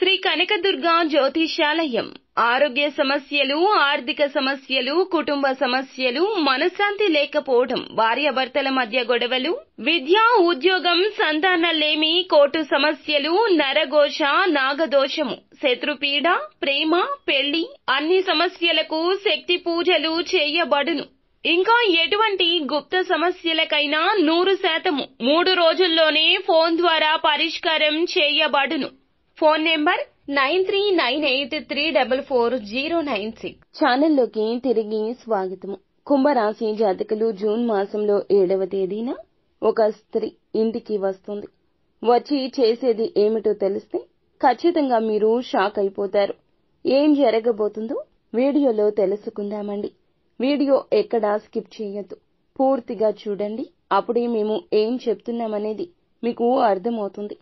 శ్రీ కనకదుర్గ జ్యోతిషాలయం. ఆరోగ్య సమస్యలు, ఆర్థిక సమస్యలు, కుటుంబ సమస్యలు, మనశ్శాంతి లేకపోవడం, భార్యాభర్తల మధ్య గొడవలు, విద్య, ఉద్యోగం, సంతానలేమి, కోర్టు సమస్యలు, నరఘోష, నాగదోషము, శత్రుపీడ, ప్రేమ, పెళ్లి, అన్ని సమస్యలకు శక్తి పూజలు చేయబడును. ఇంకా ఎటువంటి గుప్త సమస్యలకైనా 100% 3 రోజుల్లోనే ఫోన్ ద్వారా పరిష్కారం చేయబడును. Phone number 9398344096. ఛానల్లోకి తిరిగి స్వాగతము. కుంభరాశి జాతకులు జూన్ మాసంలో 7వ తేదీన ఒక స్త్రీ ఇంటికి వస్తుంది. వచ్చి చేసేది ఏమిటో తెలిస్తే ఖచ్చితంగా మీరు షాక్ అయిపోతారు. ఏం జరగబోతుందో వీడియోలో తెలుసుకుందామండి. వీడియో ఎక్కడా స్కిప్ చేయొద్దు, పూర్తిగా చూడండి. అప్పుడే మేము ఏం చెప్తున్నామనేది మీకు అర్థమవుతుంది.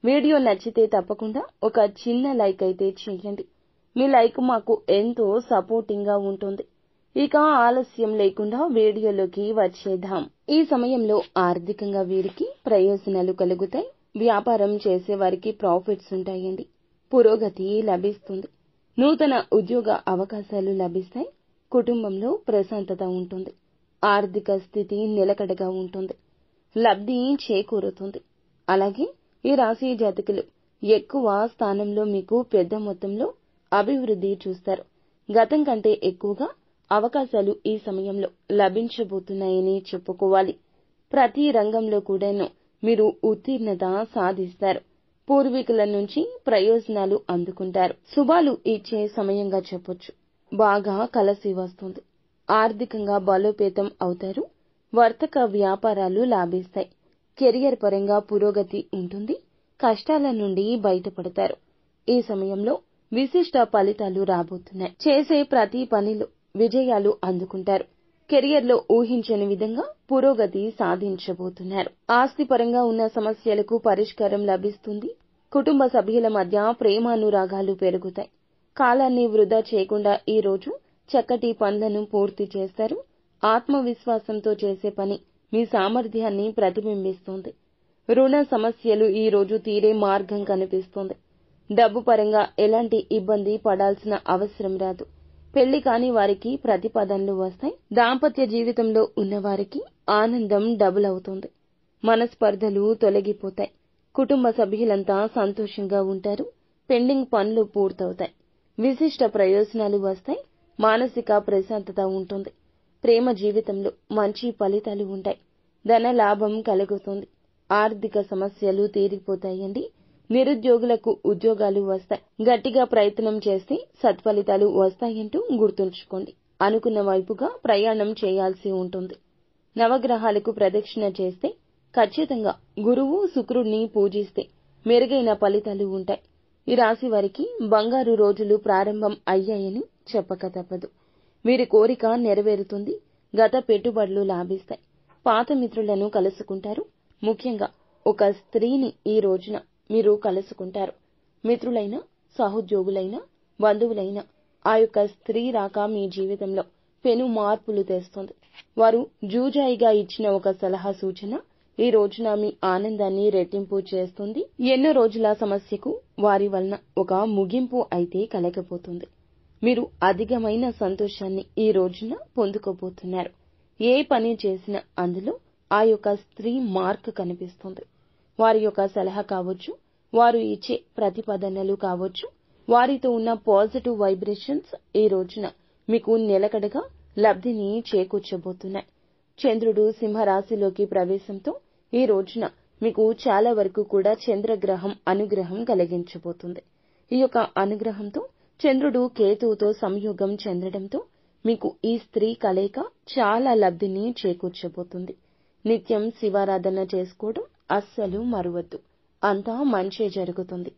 వీడియో నచ్చితే తప్పకుండా ఒక చిన్న లైక్ అయితే చేయండి. మీ లైక్ మాకు ఎంతో సపోర్టింగ్ గా ఉంటుంది. ఇక ఆలస్యం లేకుండా వీడియోలోకి వచ్చేద్దాం. ఈ సమయంలో ఆర్థికంగా వీరికి ప్రయోజనాలు కలుగుతాయి. వ్యాపారం చేసే వారికి ప్రాఫిట్స్ ఉంటాయండి. పురోగతి లభిస్తుంది. నూతన ఉద్యోగ అవకాశాలు లభిస్తాయి. కుటుంబంలో ప్రశాంతత ఉంటుంది. ఆర్థిక స్థితి నిలకడగా ఉంటుంది. లబ్ధి చేకూరుతుంది. అలాగే ఈ రాశి జాతకులు ఎక్కువ స్థానంలో మీకు పెద్ద మొత్తంలో అభివృద్ధి చూస్తారు. గతం కంటే ఎక్కువగా అవకాశాలు ఈ సమయంలో లభించబోతున్నాయని చెప్పుకోవాలి. ప్రతి రంగంలో కూడాను మీరు ఉత్తీర్ణత సాధిస్తారు. పూర్వీకుల నుంచి ప్రయోజనాలు అందుకుంటారు. శుభాలు ఇచ్చే సమయంగా చెప్పొచ్చు. బాగా కలిసి వస్తుంది. ఆర్థికంగా బలోపేతం అవుతారు. వర్తక వ్యాపారాలు లాభిస్తాయి. కెరియర్ పరంగా పురోగతి ఉంటుంది. కష్టాల నుండి బయటపడతారు. ఈ సమయంలో విశిష్ట ఫలితాలు రాబోతున్నాయి. చేసే ప్రతి పనిలో విజయాలు అందుకుంటారు. కెరియర్లో ఊహించని విధంగా పురోగతి సాధించబోతున్నారు. ఆస్తిపరంగా ఉన్న సమస్యలకు పరిష్కారం లభిస్తుంది. కుటుంబ సభ్యుల మధ్య ప్రేమానురాగాలు పెరుగుతాయి. కాలాన్ని వృధా చేయకుండా ఈ రోజు చక్కటి పనులను పూర్తి చేస్తారు. ఆత్మవిశ్వాసంతో చేసే పని మీ సామర్థ్యాన్ని ప్రతిబింబిస్తుంది. రుణ సమస్యలు ఈ రోజు తీరే మార్గం కనిపిస్తుంది. డబ్బు పరంగా ఎలాంటి ఇబ్బంది పడాల్సిన అవసరం రాదు. పెళ్లి కాని వారికి ప్రతిపాదనలు వస్తాయి. దాంపత్య జీవితంలో ఉన్నవారికి ఆనందం డబుల్ అవుతుంది. మనస్పర్ధలు తొలగిపోతాయి. కుటుంబ సభ్యులంతా సంతోషంగా ఉంటారు. పెండింగ్ పనులు పూర్తవుతాయి. విశిష్ట ప్రయోజనాలు వస్తాయి. మానసిక ప్రశాంతత ఉంటుంది. ప్రేమ జీవితంలో మంచి ఫలితాలు ఉంటాయి. ధన లాభం కలుగుతుంది. ఆర్థిక సమస్యలు తీరిపోతాయండి. నిరుద్యోగులకు ఉద్యోగాలు వస్తాయి. గట్టిగా ప్రయత్నం చేస్తే సత్ఫలితాలు వస్తాయంటూ గుర్తుంచుకోండి. అనుకున్న వైపుగా ప్రయాణం చేయాల్సి ఉంటుంది. నవగ్రహాలకు ప్రదక్షిణ చేస్తే, ఖచ్చితంగా గురువు శుక్రుడిని పూజిస్తే మెరుగైన ఫలితాలు ఉంటాయి. ఈ రాశి వారికి బంగారు రోజులు ప్రారంభం అయ్యాయని చెప్పక తప్పదు. వీరి కోరిక నెరవేరుతుంది. గత పెట్టుబడులు లాభిస్తాయి. పాత మిత్రులను కలుసుకుంటారు. ముఖ్యంగా ఒక స్త్రీని ఈ రోజున మీరు కలుసుకుంటారు. మిత్రులైన, సహోద్యోగులైన, బంధువులైన ఆ యొక్క స్త్రీ రాక మీ జీవితంలో పెను మార్పులు తెస్తుంది. వారు జూజాయిగా ఇచ్చిన ఒక సలహా సూచన ఈ రోజున మీ ఆనందాన్ని రెట్టింపు చేస్తుంది. ఎన్నో రోజుల సమస్యకు వారి వలన ఒక ముగింపు అయితే కలగబోతుంది. మీరు అధికమైన సంతోషాన్ని ఈ రోజున పొందుకోబోతున్నారు. ఏ పని చేసినా అందులో ఆ యొక్క స్త్రీ మార్క్ కనిపిస్తుంది. వారి యొక్క సలహా కావచ్చు, వారు ఇచ్చే ప్రతిపాదనలు కావచ్చు, వారితో ఉన్న పాజిటివ్ వైబ్రేషన్స్ ఈ రోజున మీకు నిలకడగా లబ్ధిని చేకూర్చబోతున్నాయి. చంద్రుడు సింహరాశిలోకి ప్రవేశంతో ఈ రోజున మీకు చాలా వరకు కూడా చంద్రగ్రహం అనుగ్రహం కలిగించబోతుంది. ఈ యొక్క అనుగ్రహంతో చంద్రుడు కేతువుతో సంయోగం చెందడంతో మీకు ఈ స్త్రీ కలయిక చాలా లబ్ధిని చేకూర్చబోతుంది. నిత్యం శివారాధన చేసుకోవడం అస్సలు మరువద్దు. అంతా మంచే జరుగుతుంది.